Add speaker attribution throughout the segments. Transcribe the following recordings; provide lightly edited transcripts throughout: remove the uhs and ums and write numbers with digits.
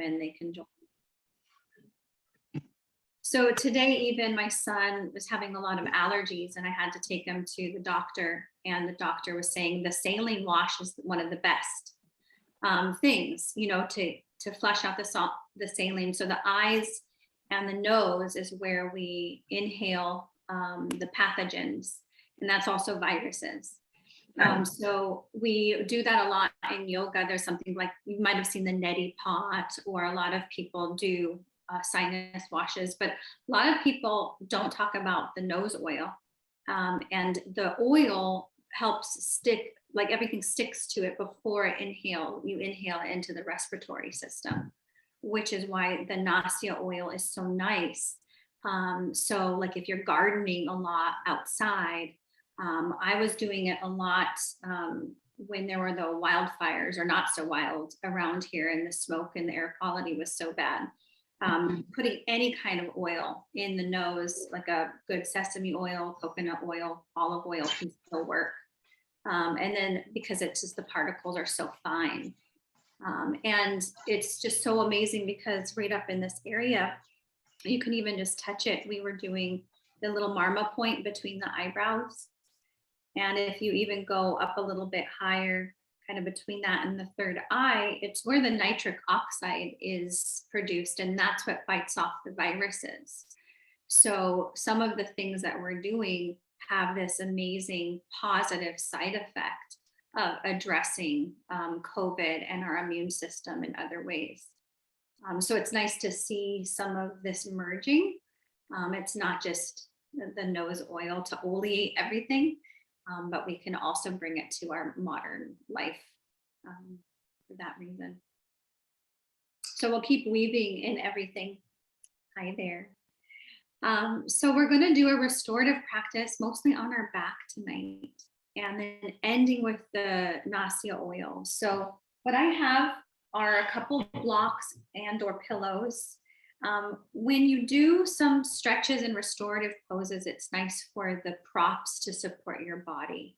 Speaker 1: in, they can join. So today, even my son was having a lot of allergies and I had to take him to the doctor, and the doctor was saying the saline wash is one of the best things, to flush out the saline. So the eyes and the nose is where we inhale the pathogens, and that's also viruses. So we do that a lot in yoga. There's something like, you might have seen the neti pot, or a lot of people do sinus washes, but a lot of people don't talk about the nose oil. And the oil helps stick, like everything sticks to it before you inhale into the respiratory system, which is why the nasya oil is so nice. So like if you're gardening a lot outside, I was doing it a lot when there were the wildfires, or not so wild, around here, and the smoke and the air quality was so bad. Putting any kind of oil in the nose, like a good sesame oil, coconut oil, olive oil, can still work. And then because it's just, the particles are so fine. And it's just so amazing because right up in this area, you can even just touch it. We were doing the little marma point between the eyebrows. And if you even go up a little bit higher, kind of between that and the third eye, it's where the nitric oxide is produced, and that's what fights off the viruses. So some of the things that we're doing have this amazing positive side effect of addressing COVID and our immune system in other ways. So it's nice to see some of this merging. It's not just the nose oil to oleate everything, but we can also bring it to our modern life for that reason. So we'll keep weaving in everything. Hi there. So we're going to do a restorative practice, mostly on our back tonight, and then ending with the nasya oil. So what I have are a couple blocks and or pillows. When you do some stretches and restorative poses, it's nice for the props to support your body.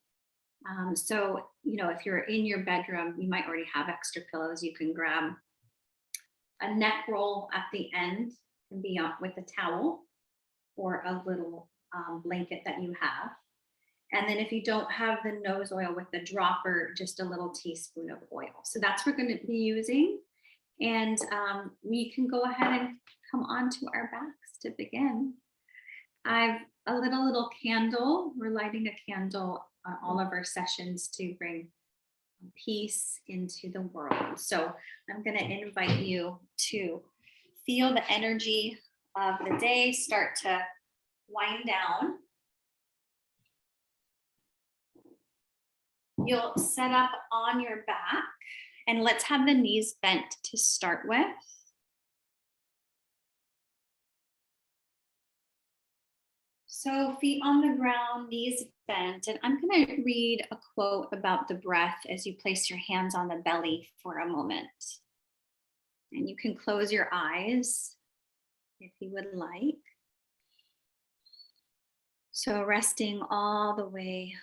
Speaker 1: So, if you're in your bedroom, you might already have extra pillows. You can grab a neck roll at the end and be on with a towel, or a little blanket that you have. And then if you don't have the nose oil, with the dropper, just a little teaspoon of oil. So that's what we're going to be using. And we can go ahead and come onto our backs to begin. I've a little candle. We're lighting a candle on all of our sessions to bring peace into the world. So I'm going to invite you to feel the energy of the day start to wind down. You'll set up on your back, and let's have the knees bent to start with. So feet on the ground, knees bent, and I'm going to read a quote about the breath as you place your hands on the belly for a moment. And you can close your eyes if you would like. So resting all the way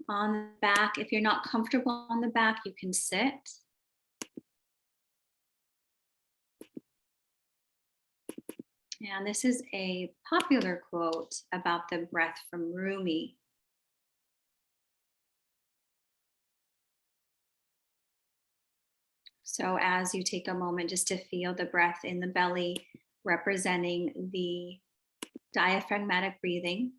Speaker 1: on the back. If you're not comfortable on the back, you can sit. And this is a popular quote about the breath from Rumi. So as you take a moment just to feel the breath in the belly, representing the diaphragmatic breathing.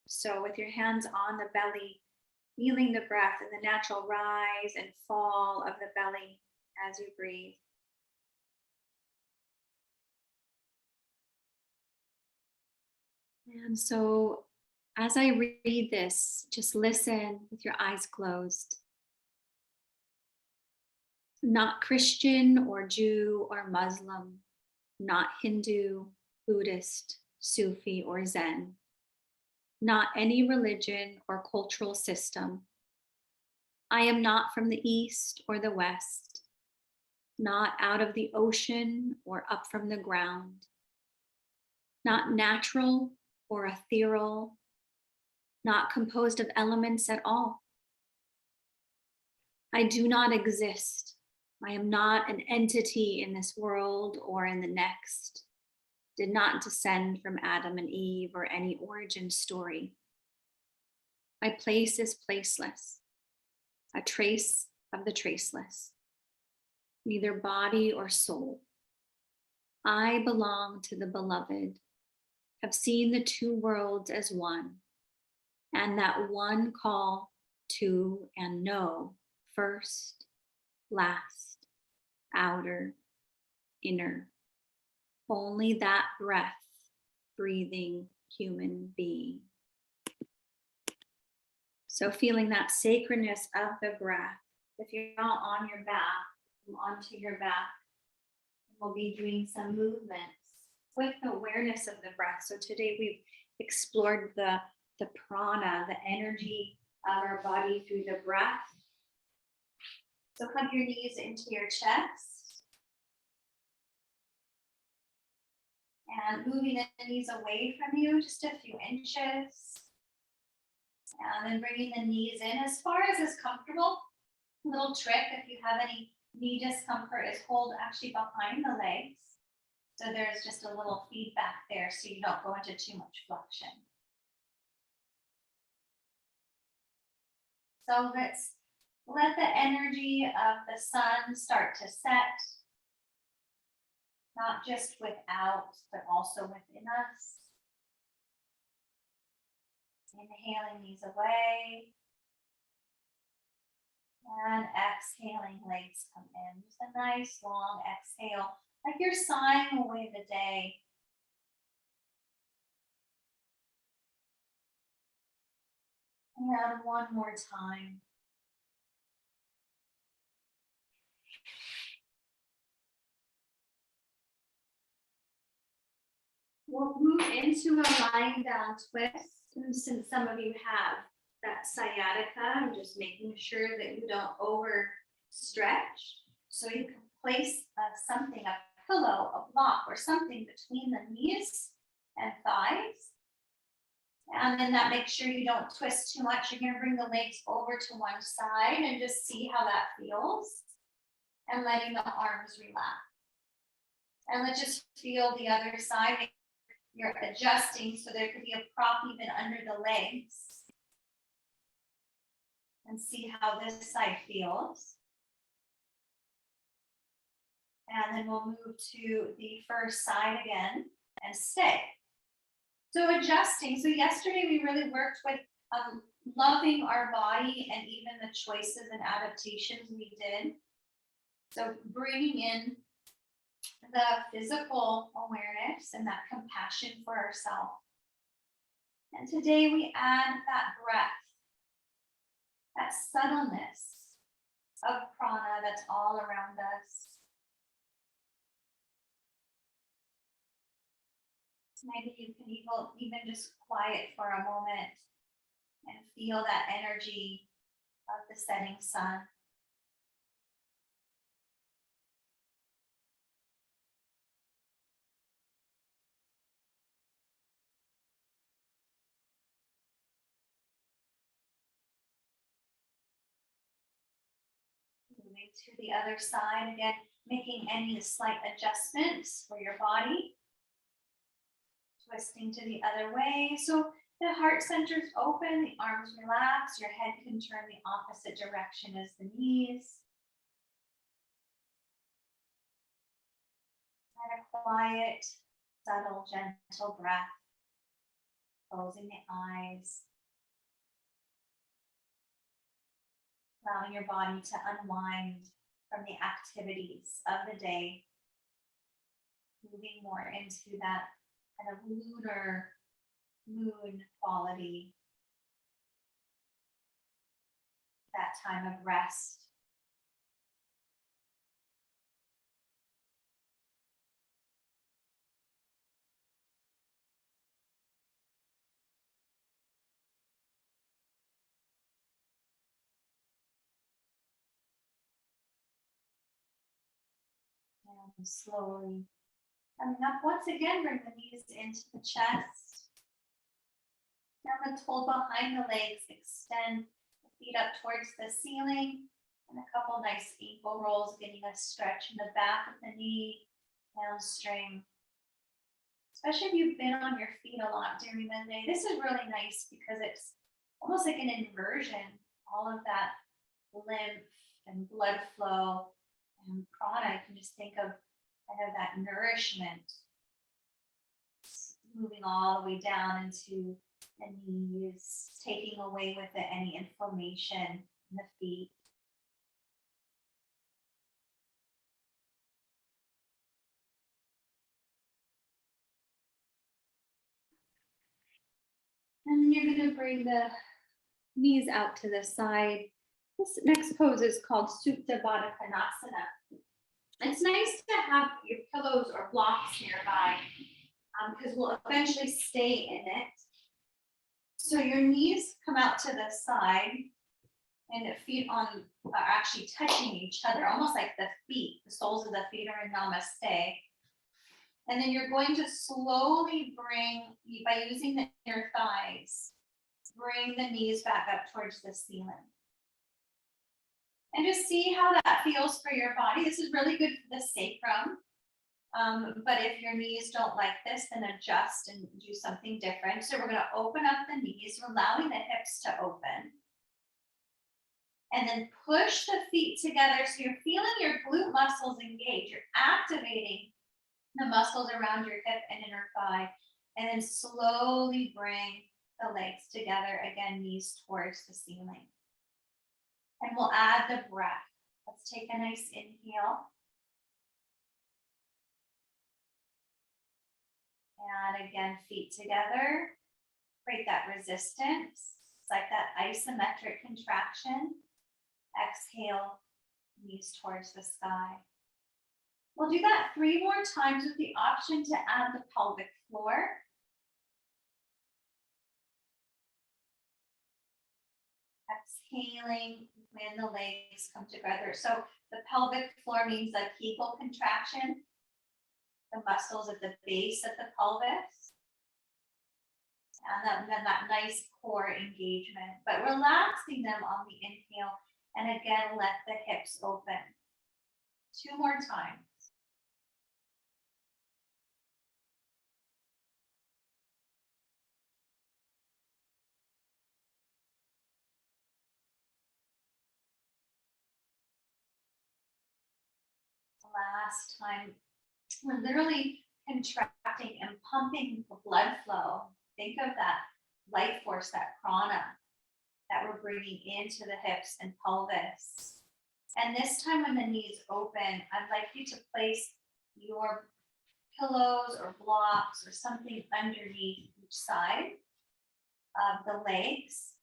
Speaker 1: So with your hands on the belly, feeling the breath and the natural rise and fall of the belly as you breathe. And so as I read this, just listen with your eyes closed. Not Christian or Jew or Muslim, not Hindu, Buddhist, Sufi, or Zen. Not any religion or cultural system. I am not from the East or the West, not out of the ocean or up from the ground, not natural or ethereal, not composed of elements at all. I do not exist. I am not an entity in this world or in the next. Did not descend from Adam and Eve or any origin story. My place is placeless, a trace of the traceless, neither body or soul. I belong to the beloved, have seen the two worlds as one, and that one call to and know, first, last, outer, inner, only that breath, breathing human being. So feeling that sacredness of the breath. If you're not on your back, come onto your back. We'll be doing some movements with the awareness of the breath. So today we've explored the prana, the energy of our body through the breath. So hug your knees into your chest. And moving the knees away from you just a few inches. And then bringing the knees in as far as is comfortable. A little trick, if you have any knee discomfort, is hold actually behind the legs. So there's just a little feedback there so you don't go into too much flexion. So let's let the energy of the sun start to set, not just without, but also within us. Inhaling these away. And exhaling, legs come in. Just a nice long exhale, like you're sighing away the day. And one more time. We'll move into a lying down twist. And since some of you have that sciatica, I'm just making sure that you don't overstretch. So you can place something, a pillow, a block, or something between the knees and thighs. And then that makes sure you don't twist too much. You're going to bring the legs over to one side and just see how that feels. And letting the arms relax. And let's just feel the other side. You're adjusting so there could be a prop even under the legs. And see how this side feels. And then we'll move to the first side again and stay. So adjusting. So yesterday we really worked with loving our body and even the choices and adaptations we did. So bringing in the physical awareness and that compassion for ourselves. And today we add that breath, that subtleness of prana that's all around us. Maybe you can even just quiet for a moment and feel that energy of the setting sun. Moving to the other side again, making any slight adjustments for your body. Twisting to the other way. So the heart center's open, the arms relax, your head can turn the opposite direction as the knees. And a quiet, subtle, gentle breath. Closing the eyes. Allowing your body to unwind from the activities of the day. Moving more into that kind of lunar moon quality. That time of rest. And slowly coming up, once again, bring the knees into the chest. Now let's hold behind the legs, extend the feet up towards the ceiling, And a couple nice ankle rolls, getting a stretch in the back of the knee, hamstring. Especially if you've been on your feet a lot during the day. This is really nice because it's almost like an inversion. All of that lymph and blood flow and prana, you can just think of kind of that nourishment moving all the way down into the knees, taking away with it any inflammation in the feet. And then you're going to bring the knees out to the side. This next pose is called Supta Baddha Konasana. It's nice to have your pillows or blocks nearby because we'll eventually stay in it. So your knees come out to the side and the feet are actually touching each other, almost like the feet, the soles of the feet are in namaste. And then you're going to slowly bring, by using the inner thighs, bring the knees back up towards the ceiling. And just see how that feels for your body. This is really good for the sacrum. But if your knees don't like this, then adjust and do something different. So we're going to open up the knees, we're allowing the hips to open. And then push the feet together so you're feeling your glute muscles engage. You're activating the muscles around your hip and inner thigh. And then slowly bring the legs together, again, knees towards the ceiling. And we'll add the breath. Let's take a nice inhale. And again, feet together. Create that resistance. It's like that isometric contraction. Exhale, knees towards the sky. We'll do that 3 more times with the option to add the pelvic floor. Exhaling when the legs come together. So the pelvic floor means a Kegel contraction, the muscles at the base of the pelvis, and then that nice core engagement, but relaxing them on the inhale. And again, let the hips open. 2 more times. Last time, we're literally contracting and pumping the blood flow. Think of that life force, that prana that we're bringing into the hips and pelvis. And this time when the knees open, I'd like you to place your pillows or blocks or something underneath each side of the legs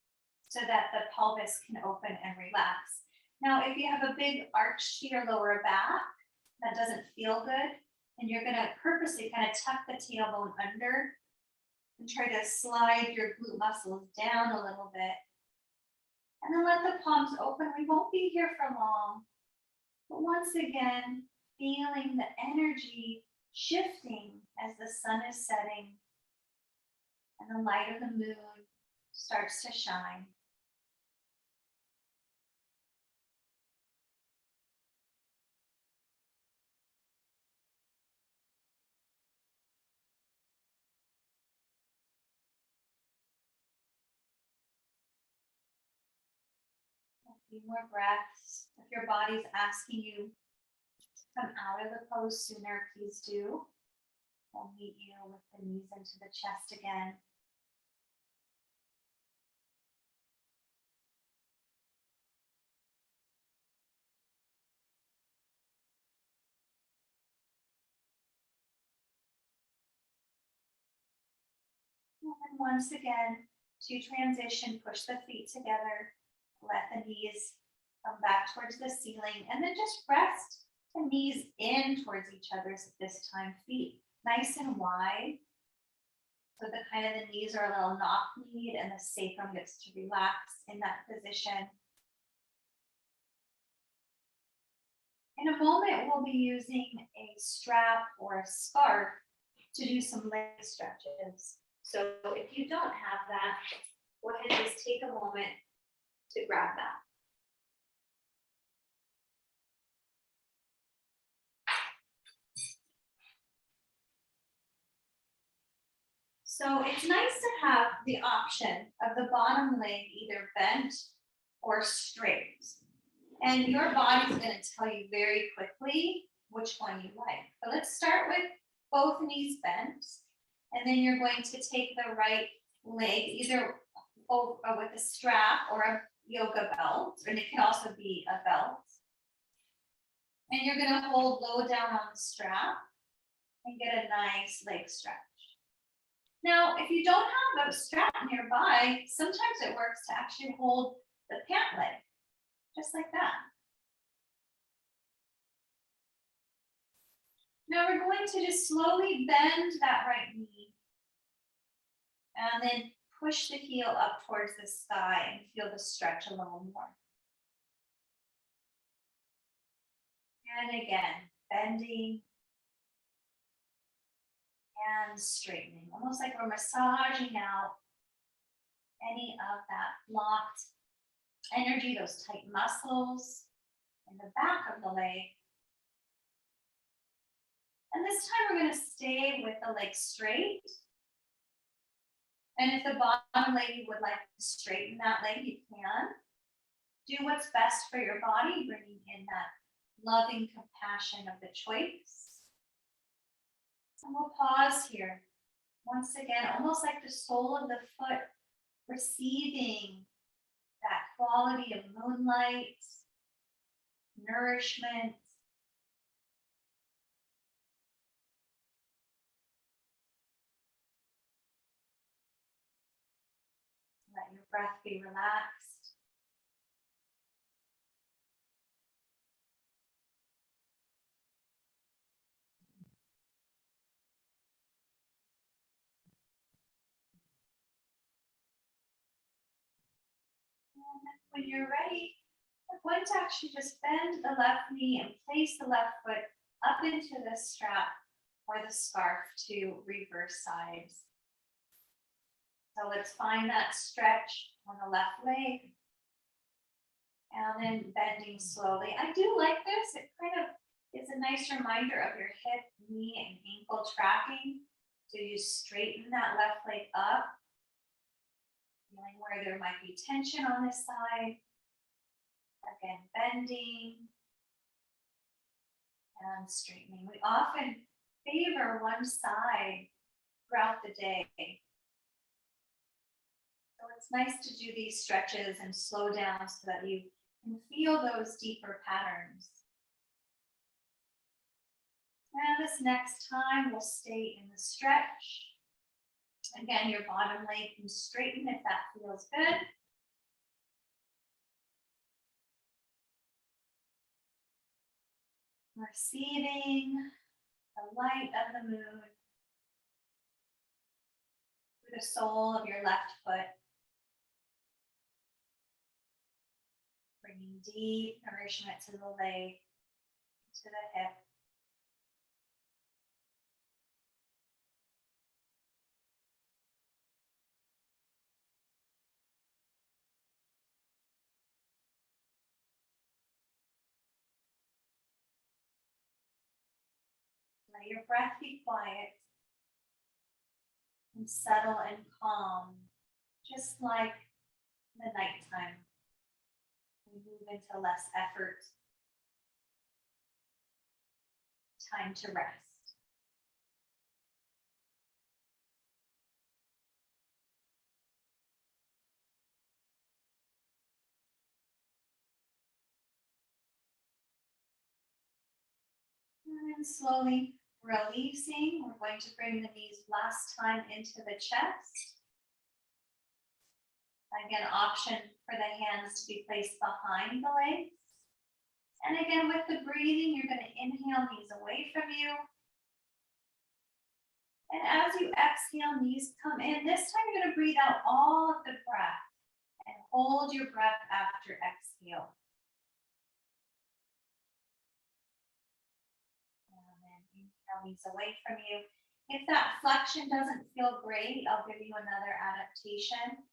Speaker 1: so that the pelvis can open and relax. Now, if you have a big arch to your lower back that doesn't feel good, and you're going to purposely kind of tuck the tailbone under and try to slide your glute muscles down a little bit. And then let the palms open. We won't be here for long. But once again, feeling the energy shifting as the sun is setting and the light of the moon starts to shine. A few more breaths. If your body's asking you to come out of the pose sooner, please do. I'll meet you with the knees into the chest again. And then once again, to transition, push the feet together, let the knees come back towards the ceiling, and then just rest the knees in towards each other at this time, feet nice and wide. So the kind of the knees are a little knock-kneed and the sacrum gets to relax in that position. In a moment, we'll be using a strap or a scarf to do some leg stretches. So if you don't have that, go ahead and just take a moment to grab that. So it's nice to have the option of the bottom leg either bent or straight. And your body's going to tell you very quickly which one you like. But let's start with both knees bent. And then you're going to take the right leg either with a strap or a yoga belt, and it can also be a belt. And you're going to hold low down on the strap and get a nice leg stretch. Now, if you don't have a strap nearby, sometimes it works to actually hold the pant leg, just like that. Now we're going to just slowly bend that right knee and then push the heel up towards the sky and feel the stretch a little more. And again, bending and straightening, almost like we're massaging out any of that blocked energy, those tight muscles in the back of the leg. And this time we're going to stay with the leg straight. And if the bottom leg you would like to straighten that leg, you can. Do what's best for your body, bringing in that loving compassion of the choice. And we'll pause here. Once again, almost like the sole of the foot receiving that quality of moonlight, nourishment. Let your breath be relaxed. And when you're ready, we're going to actually just bend the left knee and place the left foot up into the strap or the scarf to reverse sides. So let's find that stretch on the left leg. And then bending slowly. I do like this. It kind of is a nice reminder of your hip, knee, and ankle tracking. So you straighten that left leg up, feeling where there might be tension on this side. Again, bending and straightening. We often favor one side throughout the day. So it's nice to do these stretches and slow down so that you can feel those deeper patterns. And this next time we'll stay in the stretch. Again, your bottom leg can straighten if that feels good. Receiving the light of the moon through the sole of your left foot. Bringing deep nourishment to the leg, to the hip. Let your breath be quiet and settle and calm, just like the nighttime. We move into less effort, time to rest. And slowly releasing, we're going to bring the knees last time into the chest. Again, option for the hands to be placed behind the legs. And again, with the breathing, you're going to inhale knees away from you. And as you exhale, knees come in. This time you're going to breathe out all of the breath and hold your breath after exhale. And then inhale knees away from you. If that flexion doesn't feel great, I'll give you another adaptation.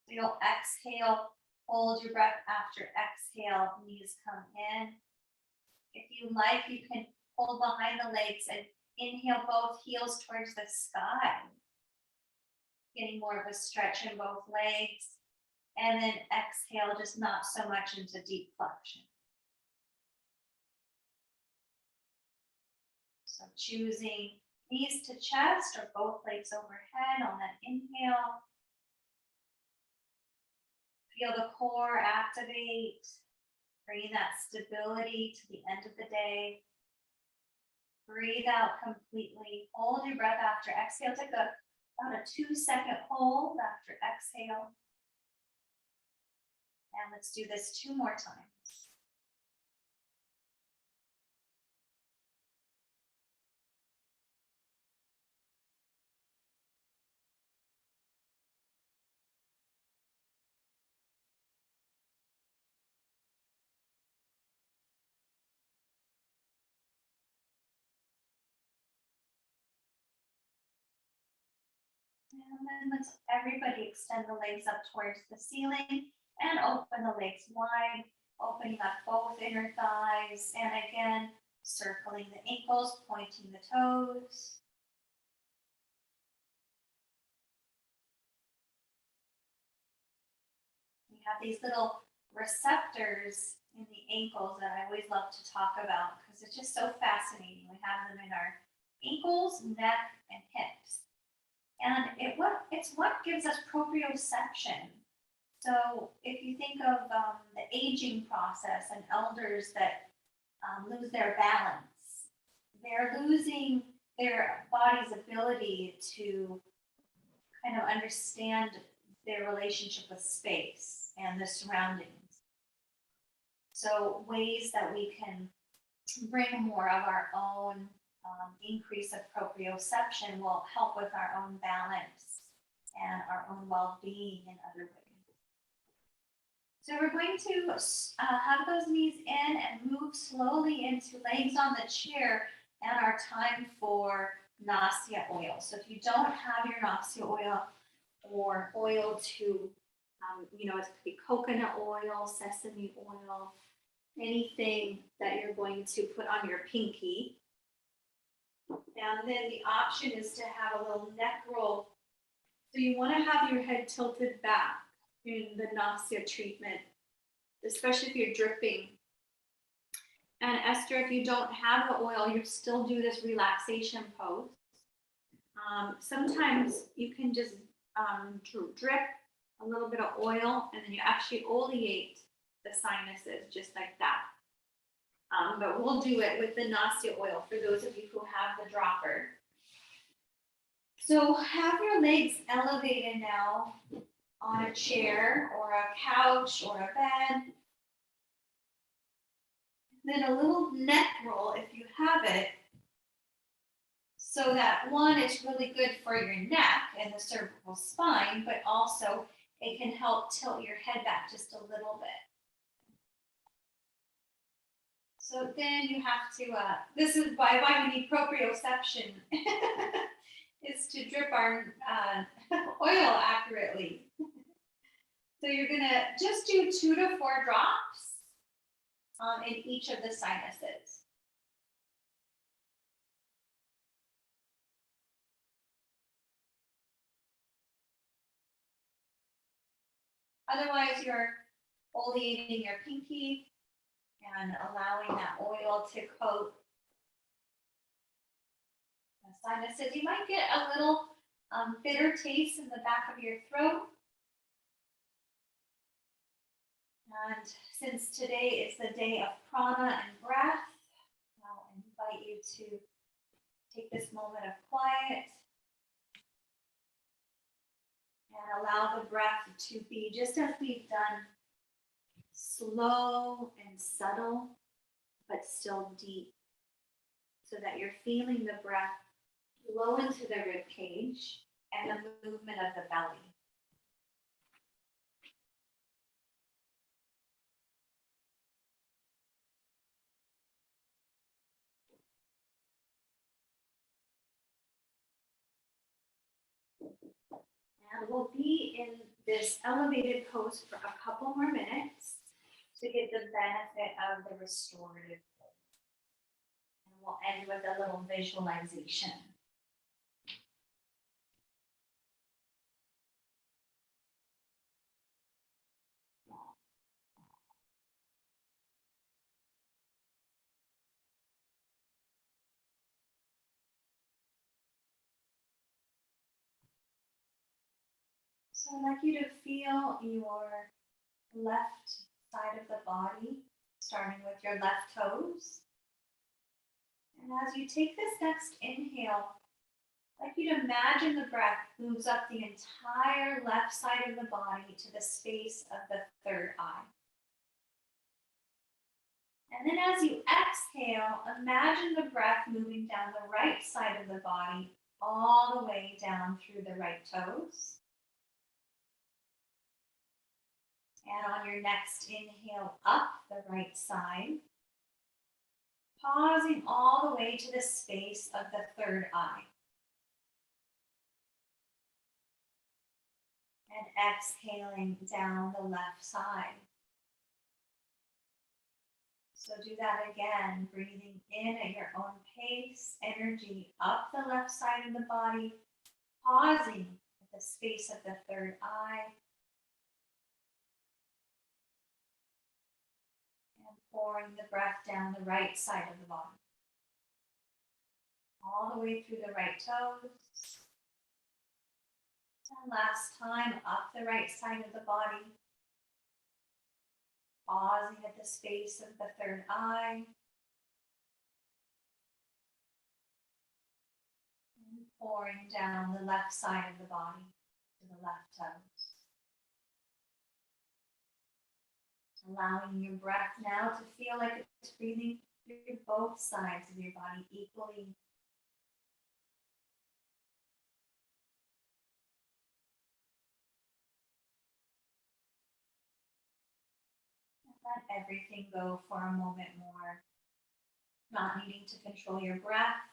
Speaker 1: So you'll exhale, hold your breath after exhale, knees come in. If you like, you can hold behind the legs and inhale both heels towards the sky. getting more of a stretch in both legs. And then exhale, just not so much into deep flexion. So choosing knees to chest or both legs overhead on that inhale. Feel the core activate. Bring that stability to the end of the day. Breathe out completely. Hold your breath after exhale. Take about a 2-second hold after exhale. And let's do this 2 more times. And then let's everybody extend the legs up towards the ceiling and open the legs wide, opening up both inner thighs. And again, circling the ankles, pointing the toes. We have these little receptors in the ankles that I always love to talk about because it's just so fascinating. We have them in our ankles, neck, and hips. And it's what gives us proprioception. So if you think of the aging process and elders that lose their balance, they're losing their body's ability to kind of understand their relationship with space and the surroundings. So ways that we can bring more of our own increase of proprioception will help with our own balance and our own well-being in other ways. So we're going to have those knees in and move slowly into legs on the chair and our time for nasya oil. So if you don't have your nasya oil or oil to, it could be coconut oil, sesame oil, anything that you're going to put on your pinky. And then the option is to have a little neck roll. So you want to have your head tilted back in the nasya treatment, especially if you're dripping. And Esther, if you don't have the oil, you still do this relaxation pose. Sometimes you can just drip a little bit of oil and then you actually oleate the sinuses just like that. But we'll do it with the nasya oil for those of you who have the dropper. So have your legs elevated now on a chair or a couch or a bed. Then a little neck roll if you have it, so that one, it's really good for your neck and the cervical spine, but also it can help tilt your head back just a little bit. So then you have to, this is why we need proprioception, is to drip our oil accurately. So you're gonna just do 2 to 4 drops in each of the sinuses. Otherwise, you're oleating your pinky and allowing that oil to coat the sinuses. You might get a little bitter taste in the back of your throat. And since today is the day of prana and breath, I'll invite you to take this moment of quiet and allow the breath to be just as we've done, slow and subtle, but still deep, so that you're feeling the breath blow into the rib cage and the movement of the belly. And we'll be in this elevated pose for a couple more minutes to get the benefit of the restorative. And we'll end with a little visualization. So I'd like you to feel your left side of the body, starting with your left toes. And as you take this next inhale, I'd like you to imagine the breath moves up the entire left side of the body to the space of the third eye. And then as you exhale, imagine the breath moving down the right side of the body, all the way down through the right toes. And on your next inhale, up the right side, pausing all the way to the space of the third eye. And exhaling down the left side. So do that again, breathing in at your own pace, energy up the left side of the body, pausing at the space of the third eye, and pouring the breath down the right side of the body. All the way through the right toes. And last time, up the right side of the body, pausing at the space of the third eye, and pouring down the left side of the body to the left toes. Allowing your breath now to feel like it's breathing through both sides of your body equally. And let everything go for a moment more, not needing to control your breath.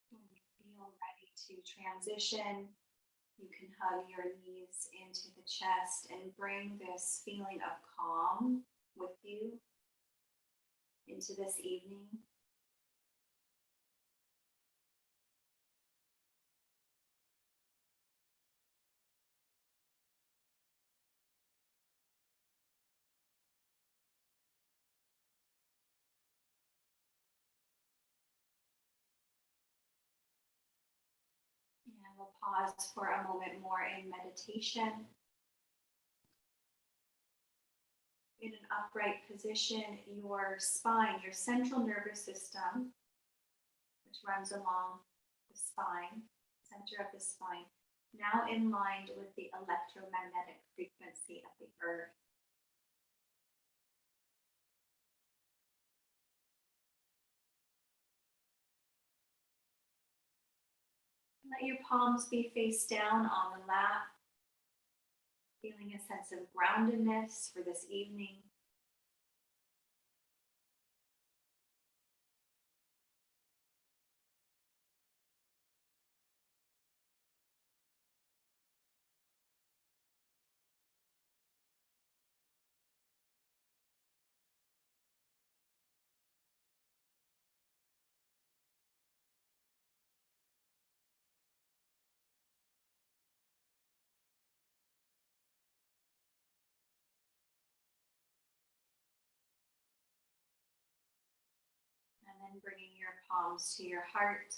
Speaker 1: When you feel ready to transition, you can hug your knees into the chest and bring this feeling of calm with you into this evening. And we'll pause for a moment more in meditation. In an upright position, your spine, your central nervous system, which runs along the spine, center of the spine, now in line with the electromagnetic frequency of the earth. Let your palms be face down on the lap, feeling a sense of groundedness for this evening. And then bringing your palms to your heart.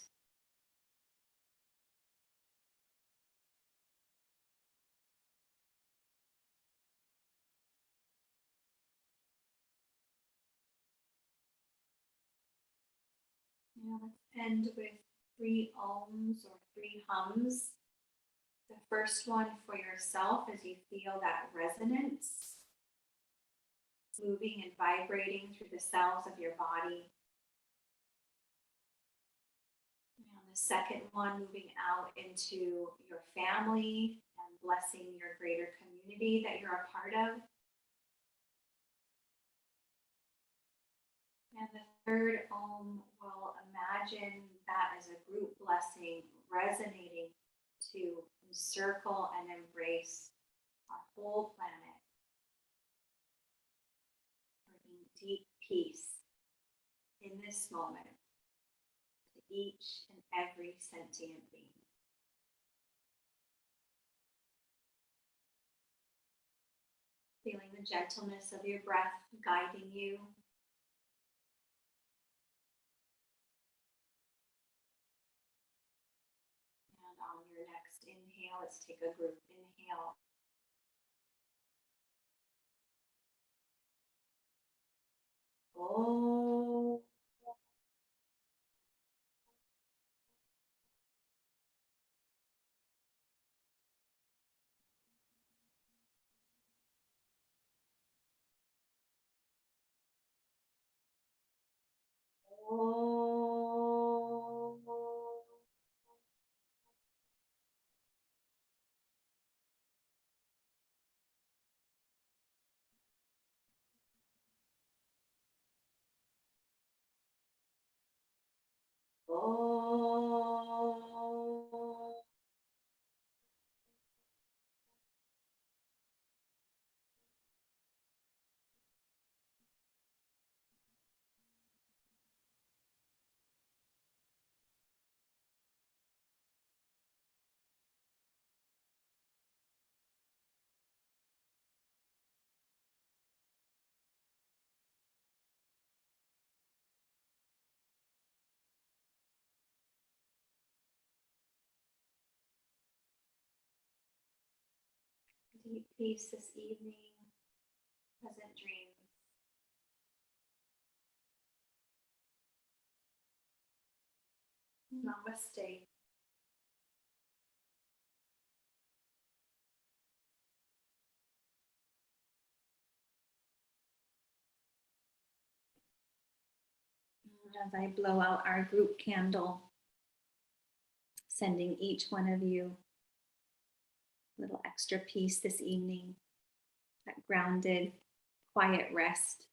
Speaker 1: Now let's end with 3 ohms or 3 hums. The first one for yourself as you feel that resonance moving and vibrating through the cells of your body. second one, moving out into your family and blessing your greater community that you're a part of. And the third Om will imagine that as a group blessing resonating to encircle and embrace our whole planet, bringing deep peace in this moment to each and every sentient being. Feeling the gentleness of your breath guiding you. And on your next inhale, let's take a group inhale. Oh. Oh. Oh. Deep peace this evening. Pleasant dreams. Namaste. As I blow out our group candle, sending each one of you a little extra peace this evening, that grounded, quiet rest